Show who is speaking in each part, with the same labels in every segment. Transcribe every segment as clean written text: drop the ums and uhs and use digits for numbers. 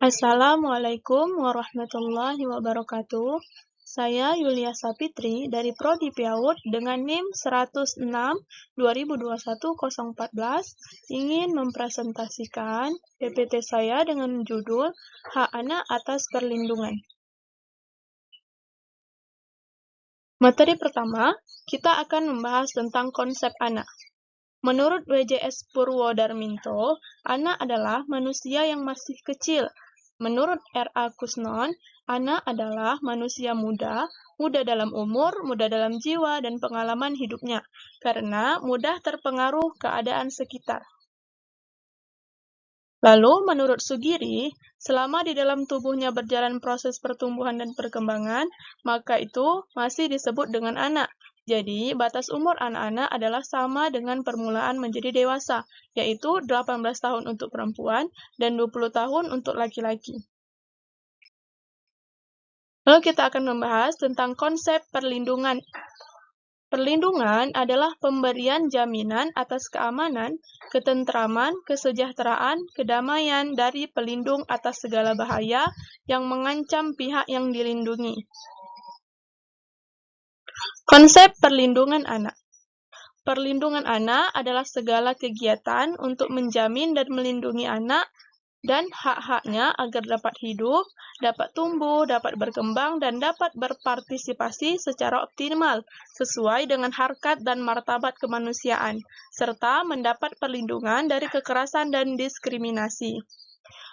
Speaker 1: Assalamualaikum warahmatullahi wabarakatuh. Saya Yulia Sapitri dari Prodi PIAUD dengan NIM 106 2021-014 ingin mempresentasikan PPT saya dengan judul Hak Anak Atas Perlindungan. Materi pertama, kita akan membahas tentang konsep anak. Menurut WJS Purwodarminto, anak adalah manusia yang masih kecil. Menurut R.A. Kusnon, anak adalah manusia muda, muda dalam umur, muda dalam jiwa, dan pengalaman hidupnya, karena mudah terpengaruh keadaan sekitar. Lalu, menurut Sugiri, selama di dalam tubuhnya berjalan proses pertumbuhan dan perkembangan, maka itu masih disebut dengan anak. Jadi, batas umur anak-anak adalah sama dengan permulaan menjadi dewasa, yaitu 18 tahun untuk perempuan dan 20 tahun untuk laki-laki. Lalu kita akan membahas tentang konsep perlindungan. Perlindungan adalah pemberian jaminan atas keamanan, ketentraman, kesejahteraan, kedamaian dari pelindung atas segala bahaya yang mengancam pihak yang dilindungi. Konsep perlindungan anak. Perlindungan anak adalah segala kegiatan untuk menjamin dan melindungi anak dan hak-haknya agar dapat hidup, dapat tumbuh, dapat berkembang, dan dapat berpartisipasi secara optimal sesuai dengan harkat dan martabat kemanusiaan, serta mendapat perlindungan dari kekerasan dan diskriminasi.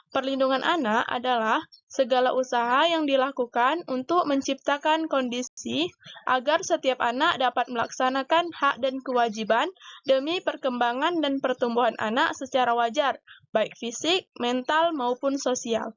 Speaker 1: Perlindungan anak adalah segala usaha yang dilakukan untuk menciptakan kondisi agar setiap anak dapat melaksanakan hak dan kewajiban demi perkembangan dan pertumbuhan anak secara wajar, baik fisik, mental, maupun sosial.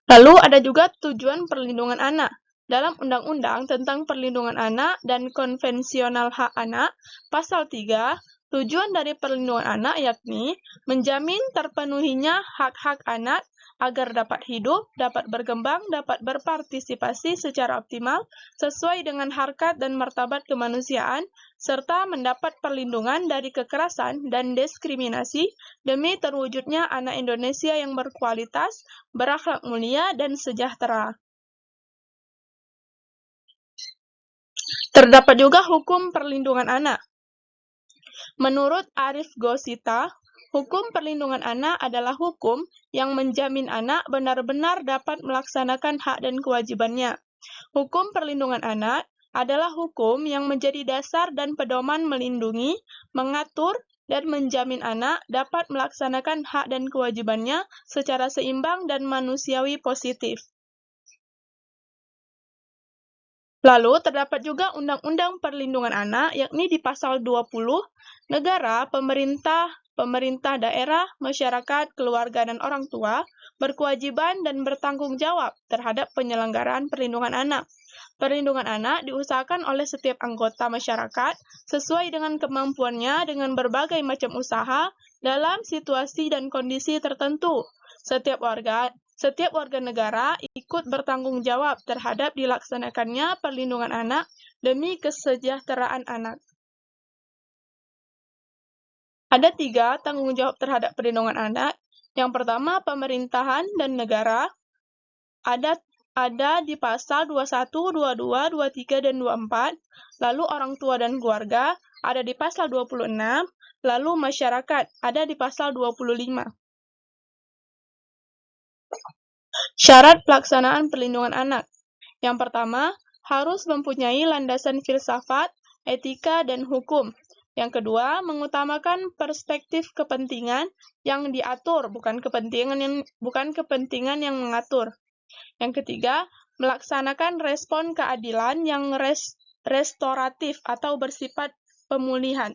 Speaker 1: Lalu ada juga tujuan perlindungan anak. Dalam Undang-Undang tentang Perlindungan Anak dan Konvensional Hak Anak, Pasal 3, tujuan dari perlindungan anak yakni menjamin terpenuhinya hak-hak anak agar dapat hidup, dapat berkembang, dapat berpartisipasi secara optimal sesuai dengan harkat dan martabat kemanusiaan, serta mendapat perlindungan dari kekerasan dan diskriminasi demi terwujudnya anak Indonesia yang berkualitas, berakhlak mulia, dan sejahtera. Terdapat juga hukum perlindungan anak. Menurut Arif Gosita, hukum perlindungan anak adalah hukum yang menjamin anak benar-benar dapat melaksanakan hak dan kewajibannya. Hukum perlindungan anak adalah hukum yang menjadi dasar dan pedoman melindungi, mengatur, dan menjamin anak dapat melaksanakan hak dan kewajibannya secara seimbang dan manusiawi positif. Lalu, terdapat juga Undang-Undang Perlindungan Anak, yakni di Pasal 20, negara, pemerintah daerah, masyarakat, keluarga, dan orang tua berkewajiban dan bertanggung jawab terhadap penyelenggaraan perlindungan anak. Perlindungan anak diusahakan oleh setiap anggota masyarakat sesuai dengan kemampuannya dengan berbagai macam usaha dalam situasi dan kondisi tertentu. Setiap warga negara ikut bertanggung jawab terhadap dilaksanakannya perlindungan anak demi kesejahteraan anak. Ada 3 tanggung jawab terhadap perlindungan anak. Yang pertama, pemerintahan dan negara. Ada di pasal 21, 22, 23, dan 24. Lalu orang tua dan keluarga ada di pasal 26. Lalu masyarakat ada di pasal 25. Syarat pelaksanaan perlindungan anak. Yang pertama, harus mempunyai landasan filsafat, etika, dan hukum. Yang kedua, mengutamakan perspektif kepentingan yang diatur, bukan kepentingan yang mengatur. Yang ketiga, melaksanakan respon keadilan yang restoratif atau bersifat pemulihan.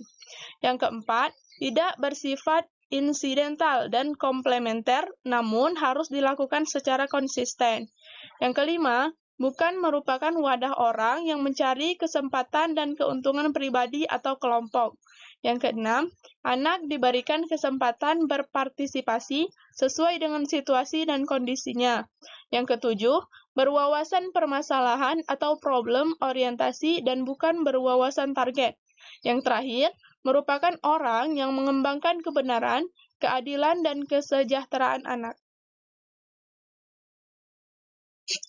Speaker 1: Yang keempat, tidak bersifat insidental dan komplementer, namun harus dilakukan secara konsisten. Yang kelima, bukan merupakan wadah orang yang mencari kesempatan dan keuntungan pribadi atau kelompok. Yang keenam, anak diberikan kesempatan berpartisipasi sesuai dengan situasi dan kondisinya. Yang ketujuh, berwawasan permasalahan atau problem orientasi dan bukan berwawasan target. Yang terakhir, merupakan orang yang mengembangkan kebenaran keadilan, dan kesejahteraan anak.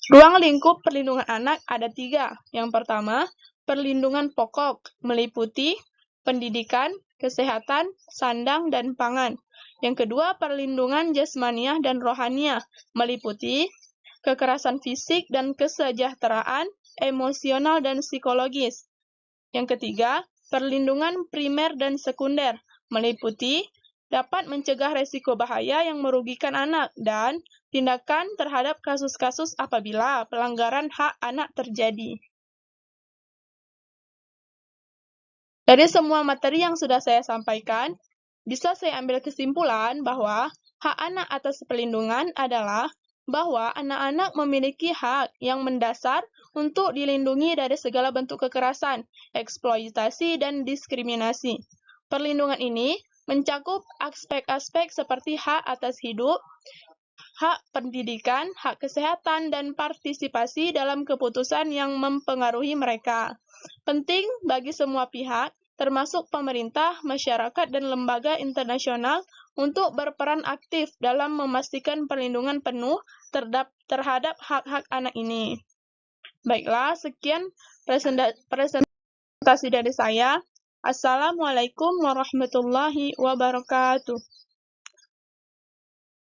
Speaker 1: Ruang lingkup perlindungan anak ada 3. Yang pertama, perlindungan pokok, meliputi pendidikan, kesehatan, sandang, dan pangan. Yang kedua, perlindungan jasmaniah dan rohaniah, meliputi kekerasan fisik dan kesejahteraan emosional dan psikologis. Yang ketiga, perlindungan primer dan sekunder, meliputi dapat mencegah resiko bahaya yang merugikan anak dan tindakan terhadap kasus-kasus apabila pelanggaran hak anak terjadi. Dari semua materi yang sudah saya sampaikan, bisa saya ambil kesimpulan bahwa hak anak atas perlindungan adalah bahwa anak-anak memiliki hak yang mendasar untuk dilindungi dari segala bentuk kekerasan, eksploitasi, dan diskriminasi. Perlindungan ini mencakup aspek-aspek seperti hak atas hidup, hak pendidikan, hak kesehatan, dan partisipasi dalam keputusan yang mempengaruhi mereka. Penting bagi semua pihak, termasuk pemerintah, masyarakat, dan lembaga internasional, untuk berperan aktif dalam memastikan perlindungan penuh terhadap hak-hak anak ini. Baiklah, sekian presentasi dari saya. Assalamualaikum warahmatullahi wabarakatuh.